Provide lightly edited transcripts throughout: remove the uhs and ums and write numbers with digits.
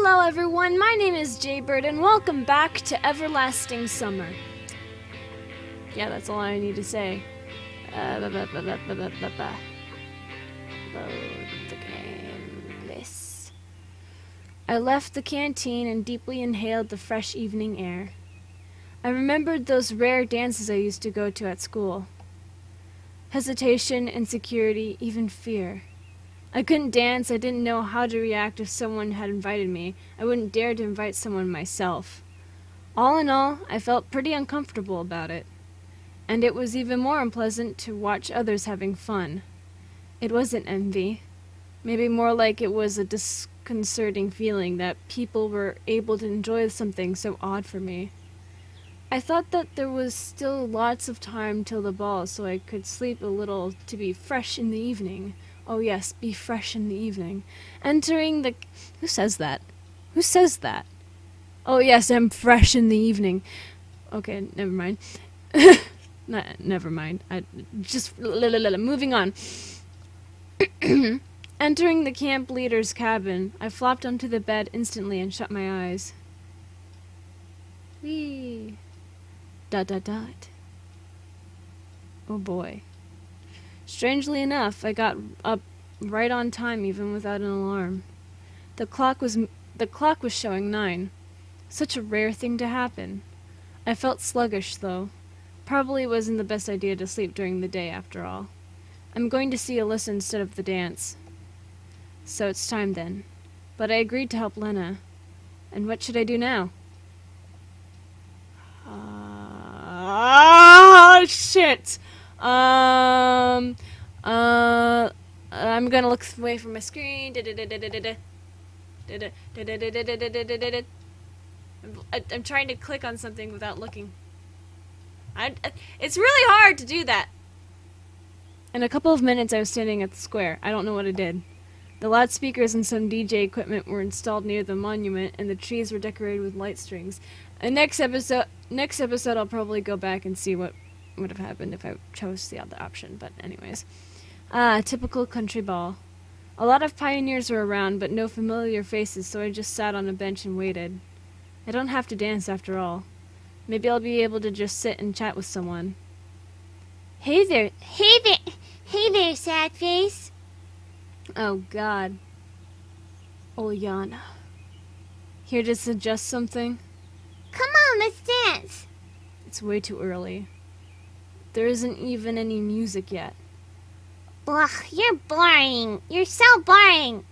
Hello everyone, my name is Jaybird and welcome back to Everlasting Summer. Yeah, that's all I need to say. Load the game. Bliss. I left the canteen and deeply inhaled the fresh evening air. I remembered those rare dances I used to go to at school. Hesitation, insecurity, even fear. I couldn't dance, I didn't know how to react if someone had invited me. I wouldn't dare to invite someone myself. All in all, I felt pretty uncomfortable about it. And it was even more unpleasant to watch others having fun. It wasn't envy. Maybe more like it was a disconcerting feeling that people were able to enjoy something so odd for me. I thought that there was still lots of time till the ball so I could sleep a little to be fresh in the evening. Oh yes, be fresh in the evening. Entering the... Who says that? Who says that? Oh yes, I'm fresh in the evening. Okay, never mind. Never mind. Moving on. Entering the camp leader's cabin, I flopped onto the bed instantly and shut my eyes. Whee. ... Oh boy. Strangely enough, I got up right on time even without an alarm. The clock was showing 9. Such a rare thing to happen. I felt sluggish though. Probably wasn't the best idea to sleep during the day after all. I'm going to see Alyssa instead of the dance. So it's time then. But I agreed to help Lena. And what should I do now? Shit! I'm gonna look away from my screen. I'm trying to click on something without looking. It's really hard to do that. In a couple of minutes I was standing at the square. I don't know what I did. The loudspeakers and some DJ equipment were installed near the monument, and the trees were decorated with light strings. Next episode I'll probably go back and see what would have happened if I chose the other option, but anyways. Typical country ball. A lot of pioneers were around, but no familiar faces, so I just sat on a bench and waited. I don't have to dance after all. Maybe I'll be able to just sit and chat with someone. Hey there, sad face. Oh God. Ulyana. Here to suggest something? Come on, let's dance. It's way too early. There isn't even any music yet. Ugh, you're boring. You're so boring.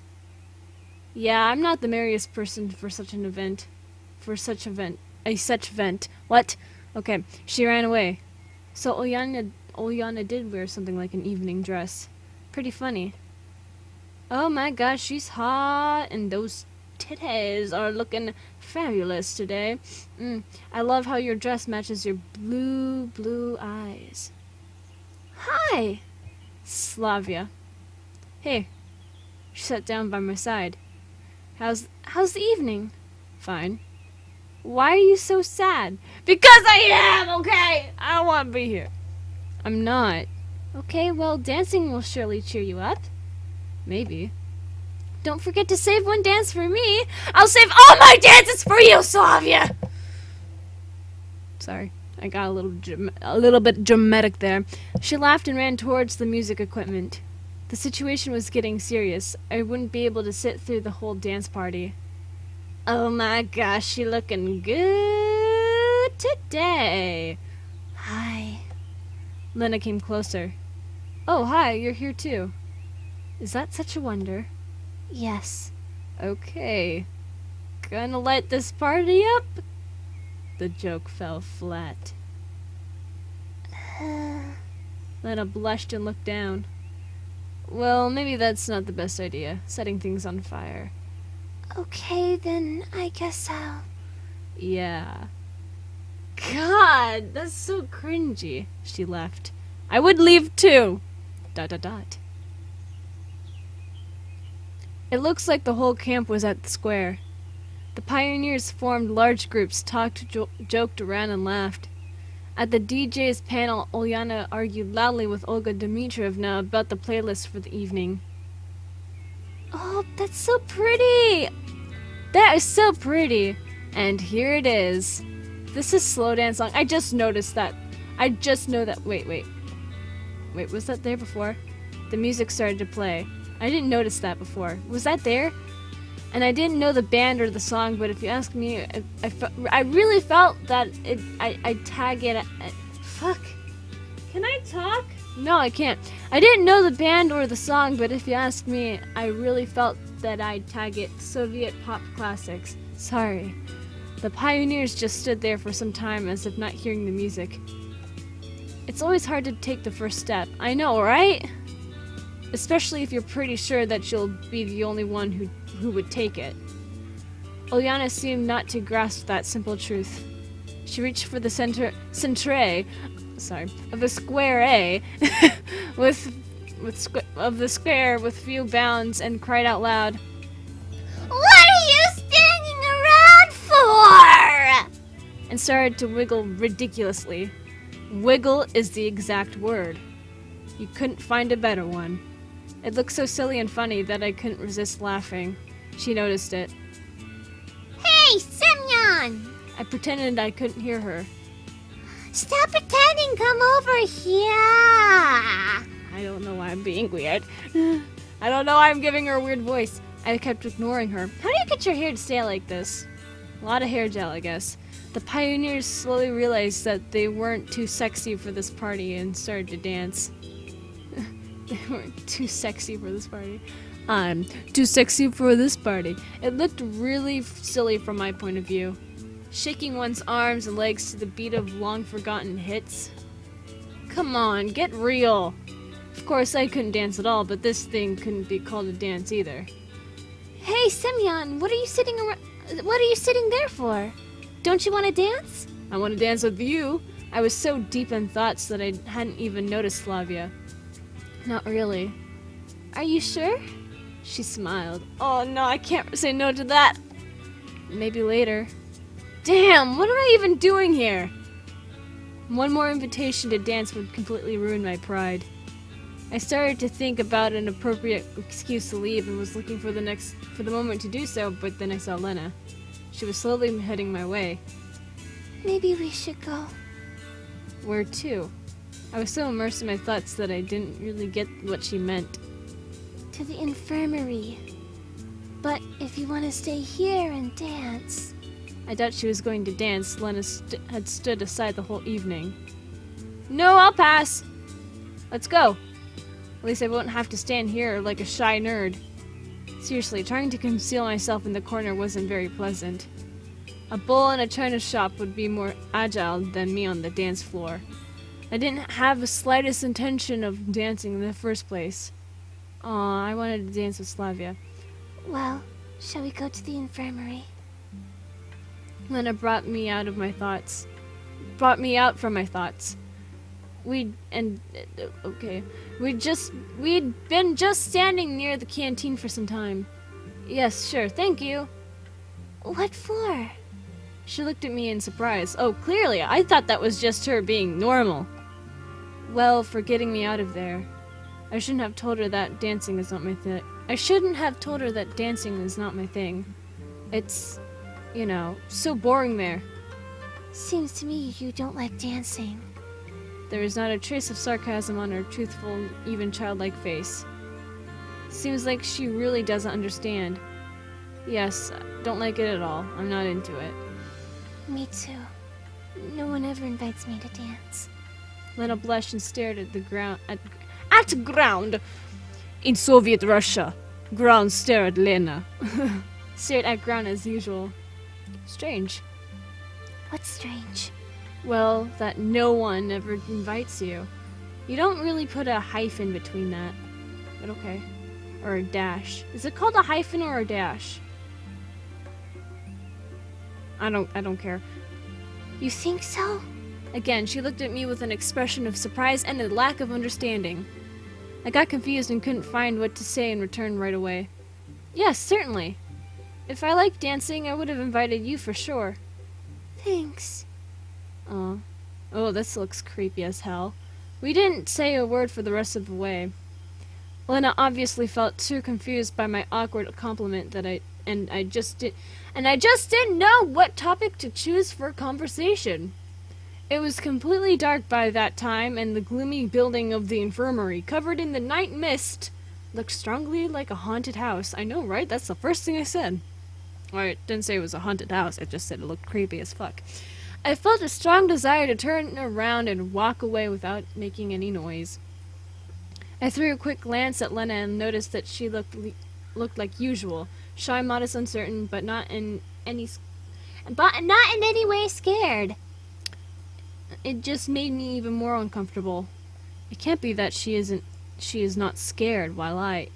Yeah, I'm not the merriest person for such event. What? Okay, she ran away. So Ulyana did wear something like an evening dress. Pretty funny. Oh my gosh, she's hot, and those titties are looking fabulous today. I love how your dress matches your blue eyes. Hi, Slavia. Hey. She sat down by my side. How's the evening? Fine. Why are you so sad? Because I am, okay? I don't want to be here. I'm not. Okay, well, dancing will surely cheer you up. Maybe. Don't forget to save one dance for me. I'll save all my dances for you, Slavia! Sorry, I got a little bit dramatic there. She laughed and ran towards the music equipment. The situation was getting serious. I wouldn't be able to sit through the whole dance party. Oh my gosh, she looking good today. Hi. Lena came closer. Oh, hi, you're here too. Is that such a wonder? Yes. Okay. Gonna light this party up? The joke fell flat. Lena blushed and looked down. Well, maybe that's not the best idea, setting things on fire. Okay, then I guess I'll... Yeah. God, that's so cringy. She left. I would leave too. ... It looks like the whole camp was at the square. The pioneers formed large groups, talked, joked around, and laughed. At the DJ's panel, Ulyana argued loudly with Olga Dmitrievna about the playlist for the evening. Oh, that's so pretty! That it's so pretty. And here it is. This is slow dance song. I just noticed that. I just know that. Wait. Wait, was that there before? The music started to play. I didn't notice that before. Was that there? And I didn't know the band or the song, but if you ask me, I really felt that I tag it. Fuck. Can I talk? No, I can't. I didn't know the band or the song, but if you ask me, I really felt that I'd tag it Soviet pop classics. Sorry. The pioneers just stood there for some time as if not hearing the music. It's always hard to take the first step. I know, right? Especially if you're pretty sure that you'll be the only one who would take it. Olyana seemed not to grasp that simple truth. She reached for the centre of the square A of the square with few bounds and cried out loud, What are you standing around for? and started to wiggle ridiculously. Wiggle is the exact word. You couldn't find a better one. It looked so silly and funny that I couldn't resist laughing. She noticed it. Hey, Semyon! I pretended I couldn't hear her. Stop pretending, come over here! I don't know why I'm being weird. I don't know why I'm giving her a weird voice. I kept ignoring her. How do you get your hair to stay like this? A lot of hair gel, I guess. The pioneers slowly realized that they weren't too sexy for this party and started to dance. They weren't too sexy for this party. I'm too sexy for this party. It looked really silly from my point of view. Shaking one's arms and legs to the beat of long-forgotten hits. Come on, get real. Of course, I couldn't dance at all, but this thing couldn't be called a dance either. Hey, Semyon, what are you sitting there for? Don't you want to dance? I want to dance with you. I was so deep in thoughts that I hadn't even noticed Slavia. Not really. Are you sure? She smiled. Oh no, I can't say no to that. Maybe later. Damn, what am I even doing here? One more invitation to dance would completely ruin my pride. I started to think about an appropriate excuse to leave and was looking for the moment to do so, but then I saw Lena. She was slowly heading my way. Maybe we should go. Where to? I was so immersed in my thoughts that I didn't really get what she meant. To the infirmary. But if you want to stay here and dance... I doubt she was going to dance. Lena had stood aside the whole evening. No, I'll pass. Let's go. At least I won't have to stand here like a shy nerd. Seriously, trying to conceal myself in the corner wasn't very pleasant. A bull in a china shop would be more agile than me on the dance floor. I didn't have the slightest intention of dancing in the first place. Aw, I wanted to dance with Slavia. Well, shall we go to the infirmary? Lena brought me out from my thoughts. We'd been just standing near the canteen for some time. Yes, sure, thank you. What for? She looked at me in surprise. Oh, clearly, I thought that was just her being normal. Well, for getting me out of there. I shouldn't have told her that dancing is not my thing. It's, so boring there. Seems to me you don't like dancing. There is not a trace of sarcasm on her truthful, even childlike face. Seems like she really doesn't understand. Yes, don't like it at all. I'm not into it. Me too. No one ever invites me to dance. Lena blushed and stared at the ground. At ground! In Soviet Russia, ground stare at Lena. Stared at ground as usual. Strange. What's strange? Well, that no one ever invites you. You don't really put a hyphen between that. But okay. Or a dash. Is it called a hyphen or a dash? I don't care. You think so? Again, she looked at me with an expression of surprise and a lack of understanding. I got confused and couldn't find what to say in return right away. Yes, certainly. If I liked dancing, I would have invited you for sure. Thanks. Oh, this looks creepy as hell. We didn't say a word for the rest of the way. Lena obviously felt too confused by my awkward compliment that and I just didn't know what topic to choose for conversation. It was completely dark by that time, and the gloomy building of the infirmary, covered in the night mist, looked strongly like a haunted house. I know, right? That's the first thing I said. I didn't say it was a haunted house, I just said it looked creepy as fuck. I felt a strong desire to turn around and walk away without making any noise. I threw a quick glance at Lena and noticed that she looked like usual, shy, modest, uncertain, but not in any way scared. It just made me even more uncomfortable. It can't be that she is not scared while I...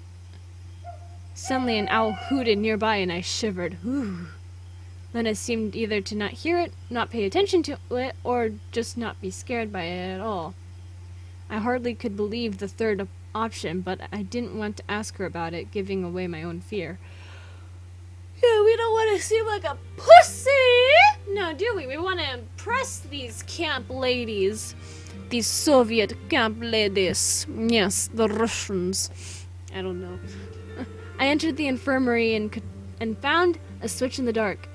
Suddenly an owl hooted nearby and I shivered. Whew. Lena seemed either to not hear it, not pay attention to it, or just not be scared by it at all. I hardly could believe the third option, but I didn't want to ask her about it, giving away my own fear. Yeah, we don't want to seem like a pussy! No, do we? We want to impress these camp ladies. These Soviet camp ladies. Yes, the Russians. I don't know. I entered the infirmary and found a switch in the dark.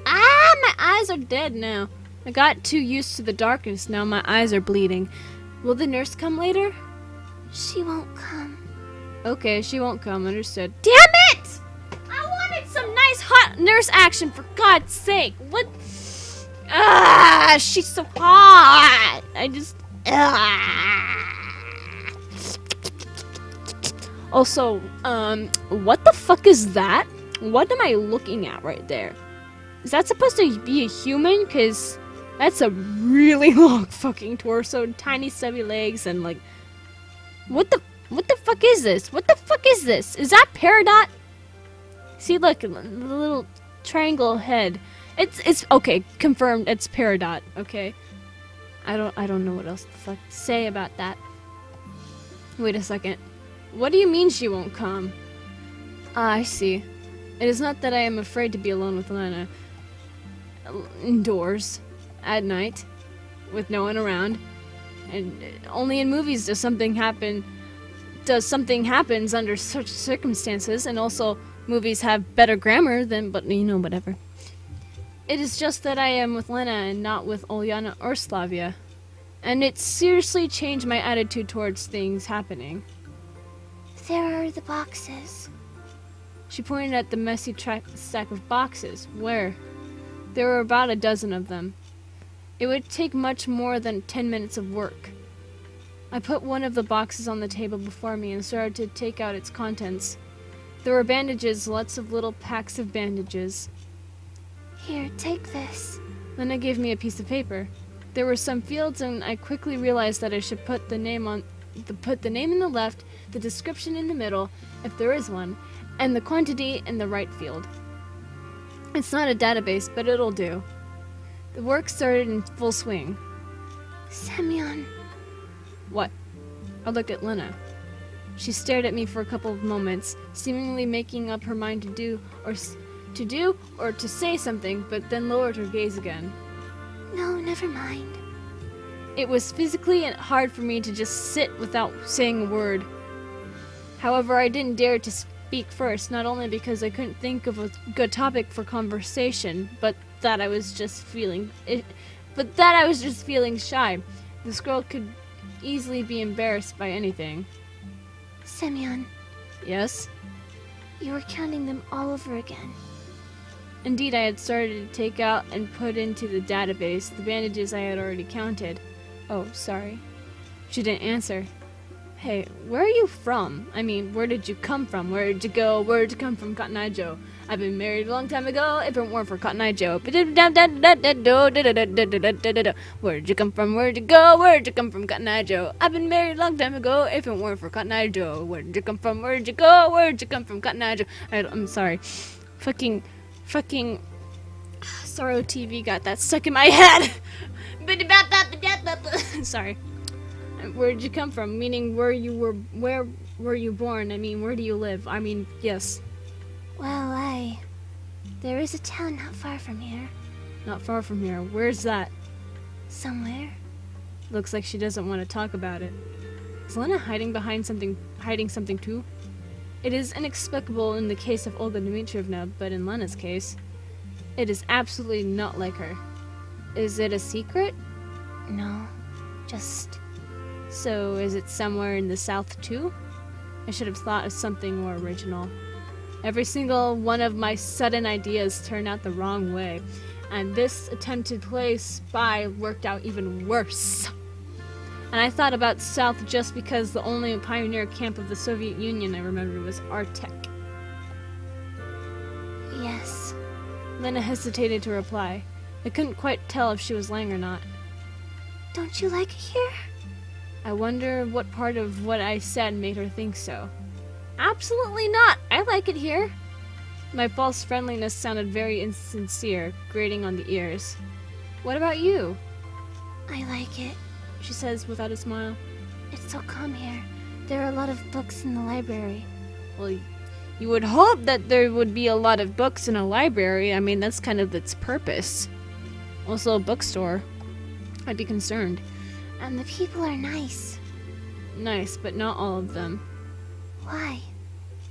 Ah, my eyes are dead now. I got too used to the darkness, now my eyes are bleeding. Will the nurse come later? She won't come. Okay, she won't come, understood. Damn it! I wanted some nice hot nurse action, for God's sake. What? Ah, she's so hot. I just... Also, what the fuck is that? What am I looking at right there? Is that supposed to be a human? Cause that's a really long fucking torso, tiny stubby legs, and like, what the fuck is this? What the fuck is this? Is that Peridot? See, look, the little triangle head. It's okay. Confirmed. It's Peridot. Okay. I don't know what else the fuck to say about that. Wait a second. What do you mean she won't come? Ah, I see. It is not that I am afraid to be alone with Lena. Indoors. At night. With no one around. And only in movies does something happens under such circumstances, and also movies have better grammar than, but you know, whatever. It is just that I am with Lena and not with Olyana or Slavia. And it seriously changed my attitude towards things happening. There are the boxes. She pointed at the messy stack of boxes. Where? There were about a dozen of them. It would take much more than 10 minutes of work. I put one of the boxes on the table before me and started to take out its contents. There were bandages, lots of little packs of bandages. Here, take this. Lena gave me a piece of paper. There were some fields, and I quickly realized that I should put the name in the left, the description in the middle, if there is one, and the quantity in the right field. It's not a database, but it'll do. The work started in full swing. Semyon. What? I looked at Lena. She stared at me for a couple of moments, seemingly making up her mind to do or to say something, but then lowered her gaze again. No, never mind. It was physically hard for me to just sit without saying a word. However, I didn't dare to speak first, not only because I couldn't think of a good topic for conversation, but that I was just feeling shy. This girl could easily be embarrassed by anything. Semyon, Yes? you were counting them all over again. Indeed, I had started to take out and put into the database the bandages I had already counted. Oh, sorry. She didn't answer. Hey, where are you from? I mean, where did you come from? Where did you go? Where did you come from, Cotton Eye Joe? I've been married a long time ago, if it weren't for Cotton Eye Joe. Where'd you come from? Where'd you go? Where'd you come from, Cotton Eye Joe? I've been married a long time ago, if it weren't for Cotton Eye Joe. Where'd you come from? Where'd you go? Where'd you come from, Cotton Eye Joe? I'm sorry. Fucking Sorrow TV got that stuck in my head. Sorry. Where'd you come from? Meaning where were you born? I mean, where do you live? I mean, yes. Well, there is a town not far from here. Not far from here. Where's that? Somewhere. Looks like she doesn't want to talk about it. Is Lena hiding something too? It is inexplicable in the case of Olga Dmitrievna, but in Lena's case, it is absolutely not like her. Is it a secret? No, just... So, is it somewhere in the south too? I should have thought of something more original. Every single one of my sudden ideas turned out the wrong way, and this attempt to play spy worked out even worse. And I thought about south just because the only pioneer camp of the Soviet Union I remembered was Artek. Yes. Lena hesitated to reply. I couldn't quite tell if she was lying or not. Don't you like it here? I wonder what part of what I said made her think so. Absolutely not! I like it here! My false friendliness sounded very insincere, grating on the ears. What about you? I like it. She says without a smile. It's so calm here. There are a lot of books in the library. Well, you would hope that there would be a lot of books in a library. I mean, that's kind of its purpose. Also a bookstore. I'd be concerned. And the people are nice. Nice, but not all of them. Why?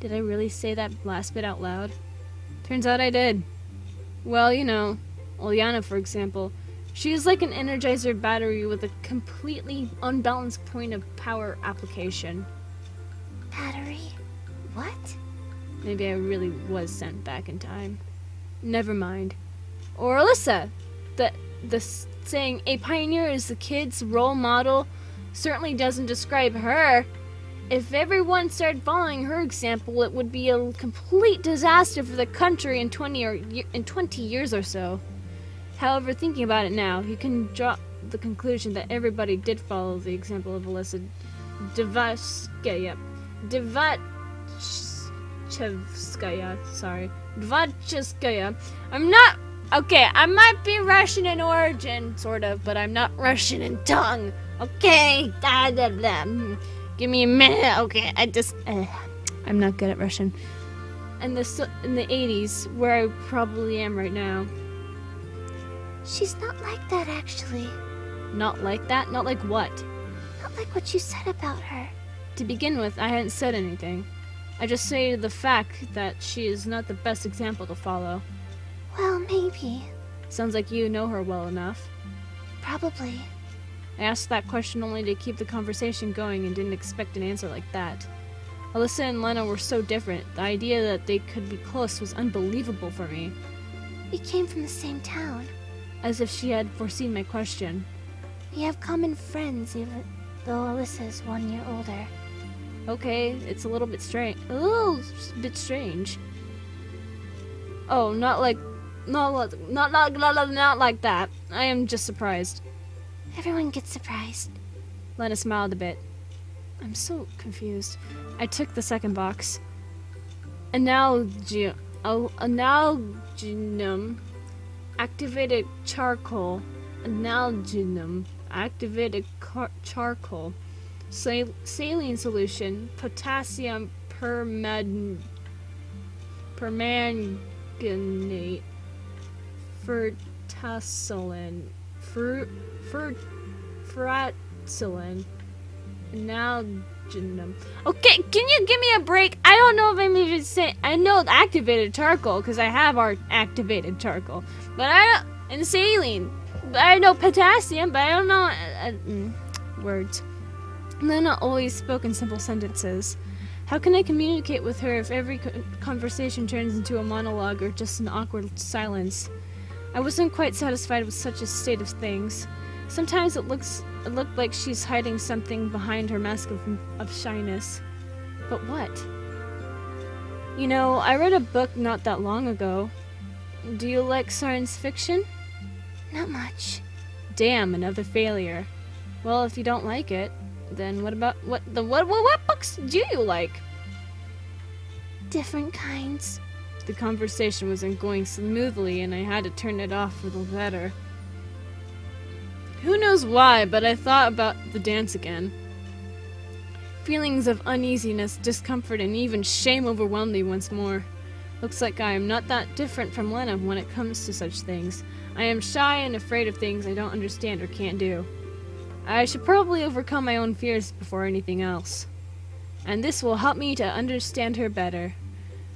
Did I really say that last bit out loud? Turns out I did. Well, you know, Ulyana, for example. She is like an Energizer battery with a completely unbalanced point of power application. Battery? What? Maybe I really was sent back in time. Never mind. Or Alyssa! The saying, a pioneer is the kid's role model, certainly doesn't describe her. If everyone started following her example, it would be a complete disaster for the country in 20 years or so. However, thinking about it now, you can draw the conclusion that everybody did follow the example of Alyssa Dvachevskaya. Dvachevskaya. I'm not... Okay, I might be Russian in origin, sort of, but I'm not Russian in tongue. Okay? Blah, blah, blah. Give me a minute. Okay, I'm not good at Russian. In the 80s, where I probably am right now. She's not like that, actually. Not like that? Not like what? Not like what you said about her. To begin with, I hadn't said anything. I just stated the fact that she is not the best example to follow. Well, maybe. Sounds like you know her well enough. Probably. I asked that question only to keep the conversation going and didn't expect an answer like that. Alyssa and Lena were so different. The idea that they could be close was unbelievable for me. We came from the same town. As if she had foreseen my question. We have common friends, even though Alyssa is 1 year older. Okay, it's a little bit strange. Oh, not like that. I am just surprised. Everyone gets surprised. Lena smiled a bit. I'm so confused. I took the second box. Analgenum. Activated charcoal. Analgenum. Activated charcoal. Saline solution. Potassium permanganate. Furtacilin. Furacilin. Analgenum. Okay, can you give me a break? I don't know if I'm even saying... I know activated charcoal, because I have our activated charcoal. But I don't... And saline. But I know potassium, but I don't know... words. Lena always spoke in simple sentences. How can I communicate with her if every conversation turns into a monologue or just an awkward silence? I wasn't quite satisfied with such a state of things. Sometimes it looked like she's hiding something behind her mask of shyness. But what? You know, I read a book not that long ago. Do you like science fiction? Not much. Damn, another failure. Well, if you don't like it, then what books do you like? Different kinds. The conversation wasn't going smoothly, and I had to turn it off for the better. Who knows why, but I thought about the dance again. Feelings of uneasiness, discomfort, and even shame overwhelmed me once more. Looks like I am not that different from Lena when it comes to such things. I am shy and afraid of things I don't understand or can't do. I should probably overcome my own fears before anything else. and this will help me to understand her better.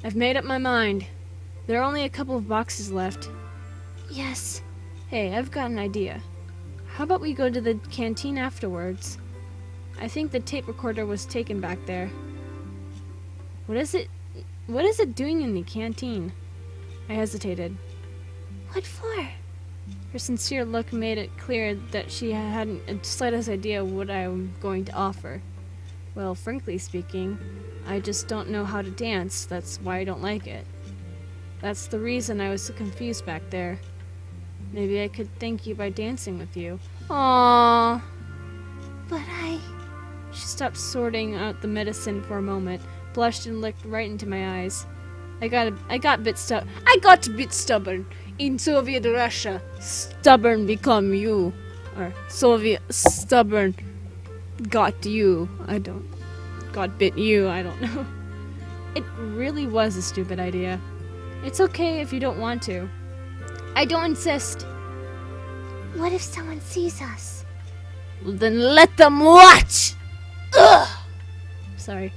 I've made up my mind. There are only a couple of boxes left. Yes. Hey, I've got an idea. How about we go to the canteen afterwards? I think the tape recorder was taken back there. What is it doing in the canteen? I hesitated. What for? Her sincere look made it clear that she hadn't the slightest idea what I am going to offer. Well, frankly speaking, I just don't know how to dance. That's why I don't like it. That's the reason I was so confused back there. Maybe I could thank you by dancing with you. Aww. But She stopped sorting out the medicine for a moment, blushed and looked right into my eyes. I got a bit stubborn. In Soviet Russia, stubborn become you. Or Soviet stubborn got you. Got bit you, I don't know. It really was a stupid idea. It's okay if you don't want to. I don't insist. what if someone sees us? Well, then let them watch! Ugh! Sorry.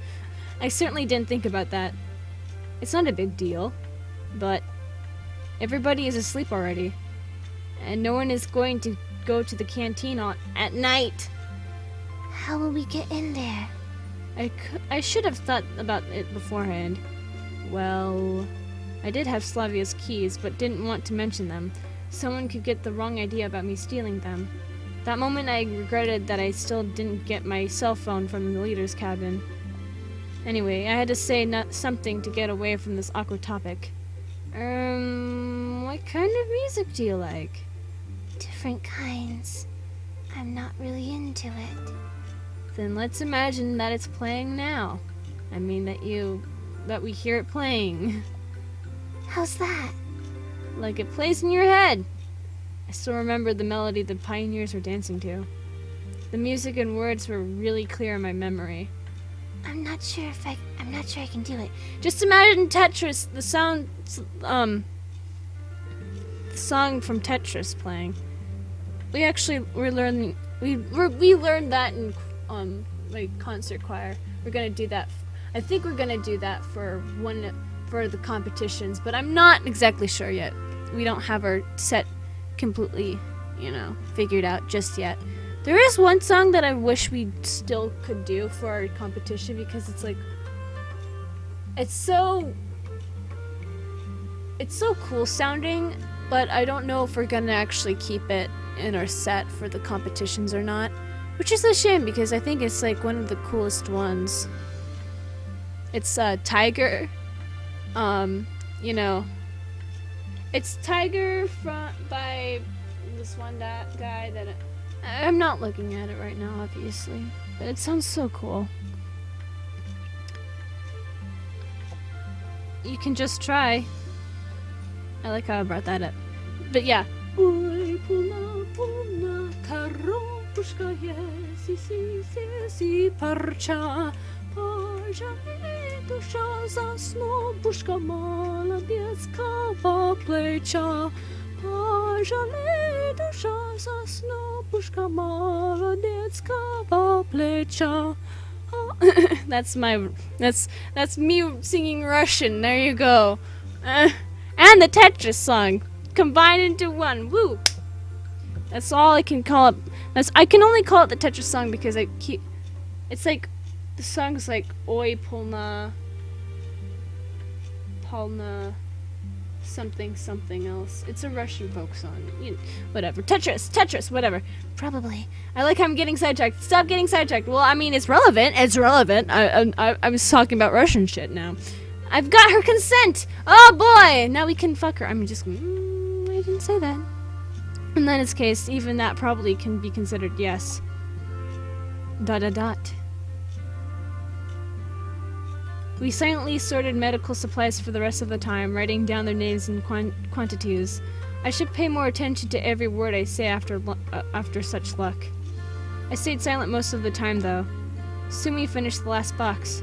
I certainly didn't think about that. It's not a big deal, but everybody is asleep already. And no one is going to go to the canteen at night. How will we get in there? I should have thought about it beforehand. Well, I did have Slavia's keys, but didn't want to mention them. Someone could get the wrong idea about me stealing them. That moment I regretted that I still didn't get my cell phone from the leader's cabin. Anyway, I had to say something to get away from this awkward topic. What kind of music do you like? Different kinds. I'm not really into it. Then let's imagine that it's playing now. I mean that we hear it playing. How's that? Like it plays in your head. I still remember the melody the pioneers were dancing to. The music and words were really clear in my memory. I'm not sure I can do it. Just imagine Tetris, the song from Tetris playing. We learned that in like concert choir. We're gonna do that. I think we're gonna do that for the competitions, but I'm not exactly sure yet. We don't have our set completely, figured out just yet. There is one song that I wish we still could do for our competition because it's so cool sounding, but I don't know if we're gonna actually keep it in our set for the competitions or not, which is a shame because I think it's like one of the coolest ones. It's Tiger. It's Tiger by this one guy that I'm not looking at it right now, obviously, but it sounds so cool. You can just try. I like how I brought that up. But yeah. That's me singing Russian. There you go. And the Tetris song combined into one. Woo! That's all I can call it. I can only call it the Tetris song because it's like the song's like Oi Polna something else. It's a Russian folk song. Whatever. Tetris, whatever. Probably. I like how I'm getting sidetracked. Stop getting sidetracked. Well, I mean, it's relevant. I was talking about Russian shit now. I've got her consent. Oh boy! Now we can fuck her. I didn't say that. In this case, even that probably can be considered yes. ... We silently sorted medical supplies for the rest of the time, writing down their names and quantities. I should pay more attention to every word I say after such luck. I stayed silent most of the time, though. Sumi finished the last box.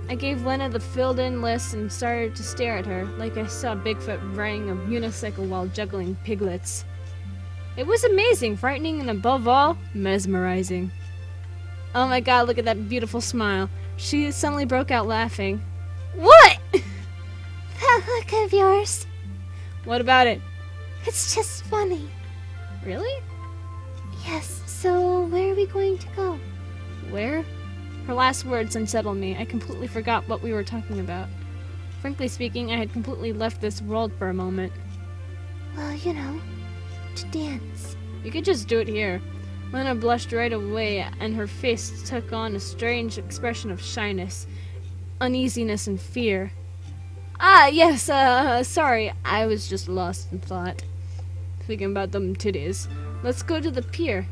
I gave Lena the filled-in list and started to stare at her, like I saw Bigfoot riding a unicycle while juggling piglets. It was amazing, frightening, and above all, mesmerizing. Oh my god, look at that beautiful smile. She suddenly broke out laughing. What? That look of yours. What about it? It's just funny. Really? Yes, so where are we going to go? Where? Her last words unsettled me. I completely forgot what we were talking about. Frankly speaking, I had completely left this world for a moment. Well, you know, to dance. You could just do it here. Lena blushed right away, and her face took on a strange expression of shyness, uneasiness, and fear. Ah, yes, sorry. I was just lost in thought. Thinking about them titties. Let's go to the pier.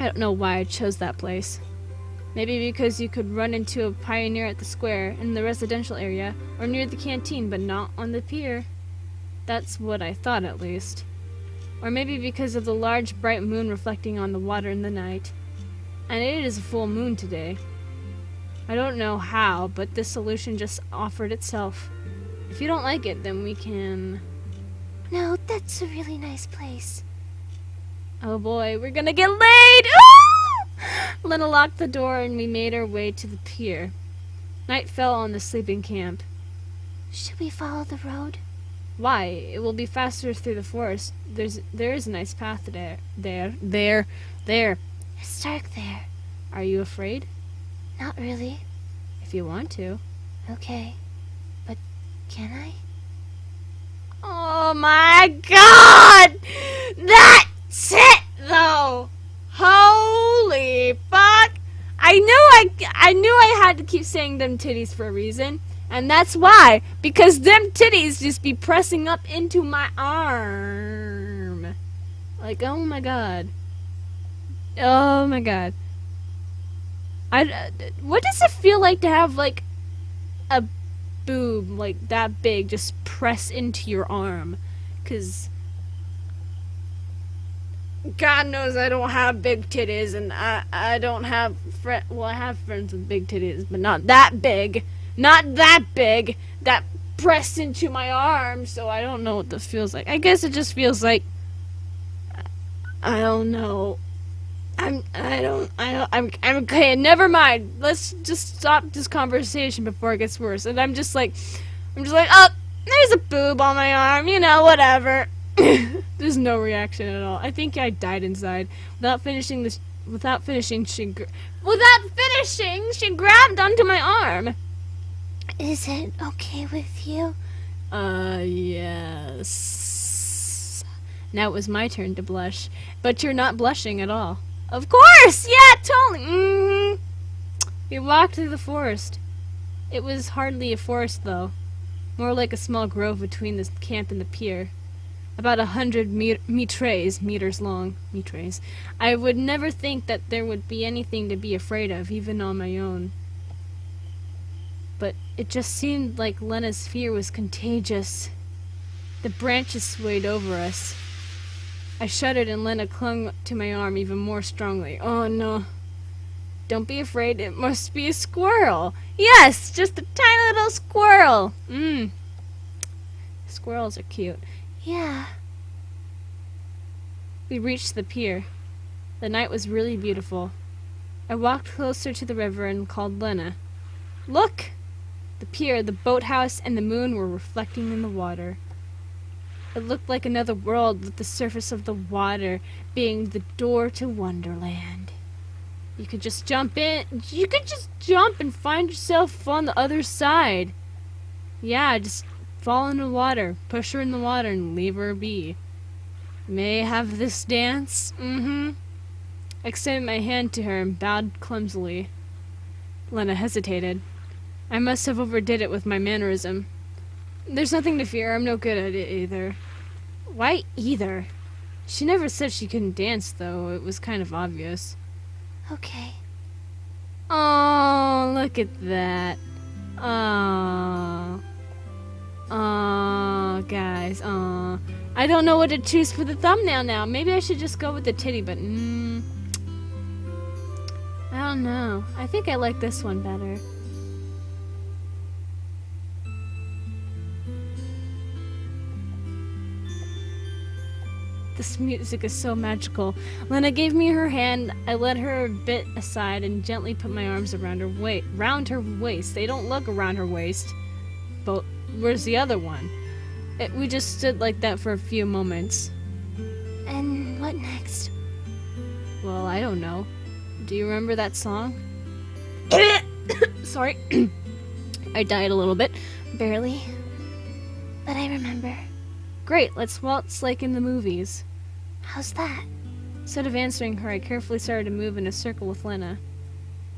I don't know why I chose that place. Maybe because you could run into a pioneer at the square, in the residential area, or near the canteen, but not on the pier. That's what I thought, at least. Or maybe because of the large, bright moon reflecting on the water in the night. And it is a full moon today. I don't know how, but this solution just offered itself. If you don't like it, then we can... No, that's a really nice place. Oh boy, we're gonna get laid! Ooh! Lena locked the door and we made our way to the pier. Night fell on the sleeping camp. Should we follow the road? Why? It will be faster through the forest. There is a nice path there. There. It's dark there. Are you afraid? Not really. If you want to. Okay. But can I? Oh my god! That's it though! Holy fuck! I knew I had to keep saying them titties for a reason. And that's why. Because them titties just be pressing up into my arm. Like, oh my god. Oh my god. What does it feel like to have, like, a boob, like, that big just press into your arm? Because God knows I don't have big titties, and I don't have I have friends with big titties, but not that big. Not that big. That pressed into my arm, so I don't know what this feels like. I guess it just feels like I don't know. I'm okay, never mind. Let's just stop this conversation before it gets worse. And I'm just like, oh, there's a boob on my arm, you know, whatever. There's no reaction at all. I think I died inside. Without finishing, she grabbed onto my arm. Is it okay with you? Yes. Now it was my turn to blush. But you're not blushing at all. Of course! Yeah, totally! We walked through the forest. It was hardly a forest, though. More like a small grove between the camp and the pier. About 100 meters long. I would never think that there would be anything to be afraid of, even on my own. But it just seemed like Lena's fear was contagious. The branches swayed over us. I shuddered and Lena clung to my arm even more strongly. Oh no. Don't be afraid, it must be a squirrel. Yes, just a tiny little squirrel. Squirrels are cute. Yeah. We reached the pier. The night was really beautiful. I walked closer to the river and called Lena. Look! The pier, the boathouse, and the moon were reflecting in the water. It looked like another world, with the surface of the water being the door to Wonderland. You could just jump in. You could just jump and find yourself on the other side. Yeah, just fall in the water, push her in the water, and leave her be. May I have this dance? I extended my hand to her and bowed clumsily. Lena hesitated. I must have overdid it with my mannerism. There's nothing to fear. I'm no good at it either. Why either? She never said she couldn't dance, though. It was kind of obvious. Okay. Oh, look at that. Oh. Oh, guys. Oh. I don't know what to choose for the thumbnail now. Maybe I should just go with the titty, but I don't know. I think I like this one better. This music is so magical. Lena gave me her hand. I led her a bit aside and gently put my arms around her waist. They don't look around her waist. But where's the other one? We just stood like that for a few moments. And what next? Well, I don't know. Do you remember that song? Sorry. I died a little bit. Barely. But I remember. Great, let's waltz like in the movies. How's that? Instead of answering her, I carefully started to move in a circle with Lena.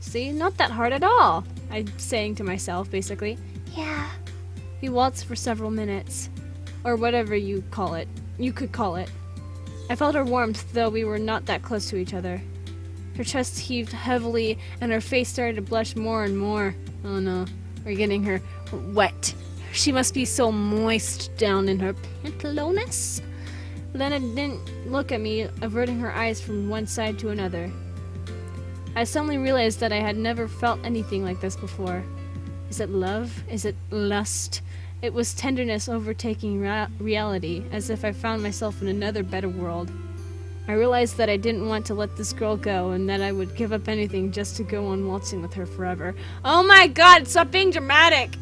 See, not that hard at all, I'm saying to myself, basically. Yeah. We waltzed for several minutes. Or whatever you call it. You could call it. I felt her warmth, though we were not that close to each other. Her chest heaved heavily, and her face started to blush more and more. Oh no, we're getting her wet. She must be so moist down in her pantalones. Lena didn't look at me, averting her eyes from one side to another. I suddenly realized that I had never felt anything like this before. Is it love? Is it lust? It was tenderness overtaking reality, as if I found myself in another better world. I realized that I didn't want to let this girl go, and that I would give up anything just to go on waltzing with her forever. Oh my god, stop being dramatic!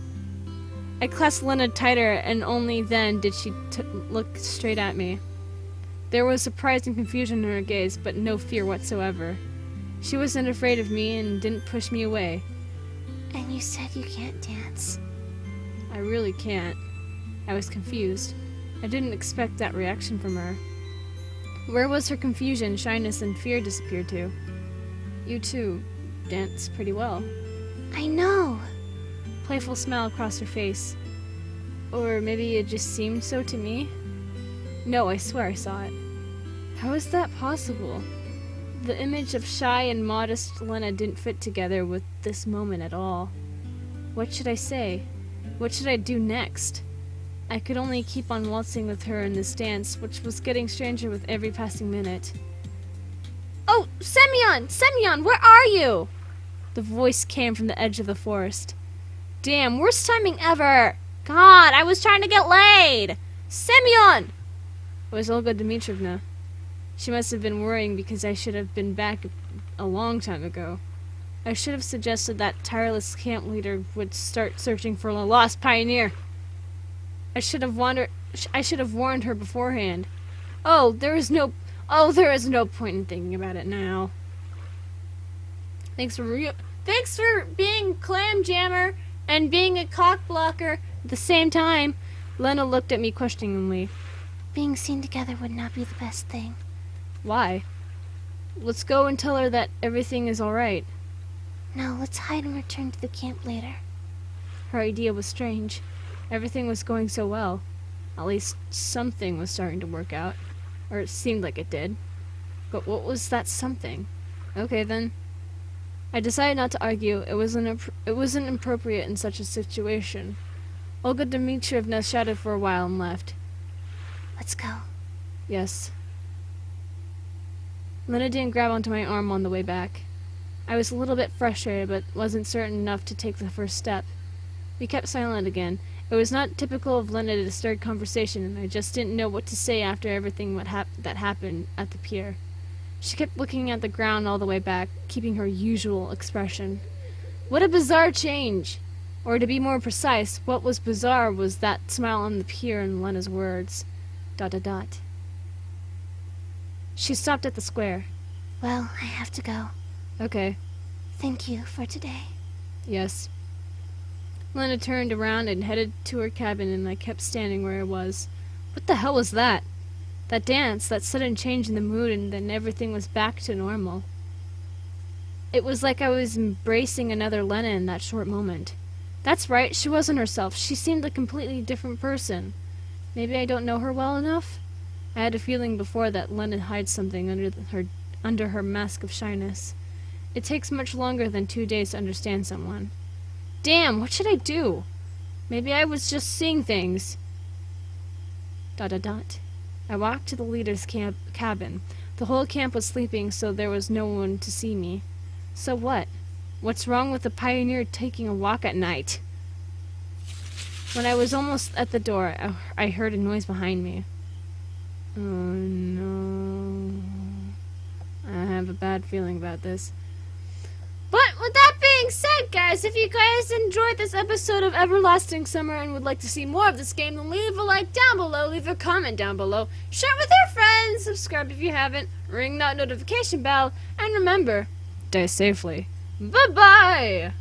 I clasped Lena tighter, and only then did she look straight at me. There was surprise and confusion in her gaze, but no fear whatsoever. She wasn't afraid of me and didn't push me away. And you said you can't dance. I really can't. I was confused. I didn't expect that reaction from her. Where was her confusion, shyness, and fear disappeared to? You too dance pretty well. I know. Playful smile crossed her face. Or maybe it just seemed so to me? No, I swear I saw it. How is that possible? The image of shy and modest Lena didn't fit together with this moment at all. What should I say? What should I do next? I could only keep on waltzing with her in this dance, which was getting stranger with every passing minute. Oh, Semyon! Semyon, where are you? The voice came from the edge of the forest. Damn, worst timing ever! God, I was trying to get laid! Semyon! It was Olga Dmitrievna. She must have been worrying because I should have been back a long time ago. I should have suggested that tireless camp leader would start searching for a lost pioneer. I should have warned her beforehand. There is no point in thinking about it now. Thanks for being clam jammer and being a cock blocker at the same time. Lena looked at me questioningly. Being seen together would not be the best thing. Why? Let's go and tell her that everything is all right. No, let's hide and return to the camp later. Her idea was strange. Everything was going so well. At least something was starting to work out. Or it seemed like it did. But what was that something? Okay, then. I decided not to argue. It wasn't appropriate in such a situation. Olga Dmitrievna shouted for a while and left. Let's go. Yes. Lena didn't grab onto my arm on the way back. I was a little bit frustrated, but wasn't certain enough to take the first step. We kept silent again. It was not typical of Lena to start conversation, and I just didn't know what to say after everything that happened at the pier. She kept looking at the ground all the way back, keeping her usual expression. What a bizarre change! Or to be more precise, what was bizarre was that smile on the pier and Lena's words. ... She stopped at the square. Well, I have to go. Okay. Thank you for today. Yes. Lena turned around and headed to her cabin, and I kept standing where I was. What the hell was that? That dance, that sudden change in the mood, and then everything was back to normal. It was like I was embracing another Lena in that short moment. That's right, she wasn't herself. She seemed a completely different person. Maybe I don't know her well enough? I had a feeling before that Lena hides something under her mask of shyness. It takes much longer than 2 days to understand someone. Damn, what should I do? Maybe I was just seeing things. ... I walked to the leader's cabin. The whole camp was sleeping, so there was no one to see me. So what? What's wrong with a pioneer taking a walk at night? When I was almost at the door, I heard a noise behind me. Oh no. I have a bad feeling about this. But with that being said, guys, if you guys enjoyed this episode of Everlasting Summer and would like to see more of this game, then leave a like down below, leave a comment down below, share with your friends, subscribe if you haven't, ring that notification bell, and remember, stay safely. Bye-bye!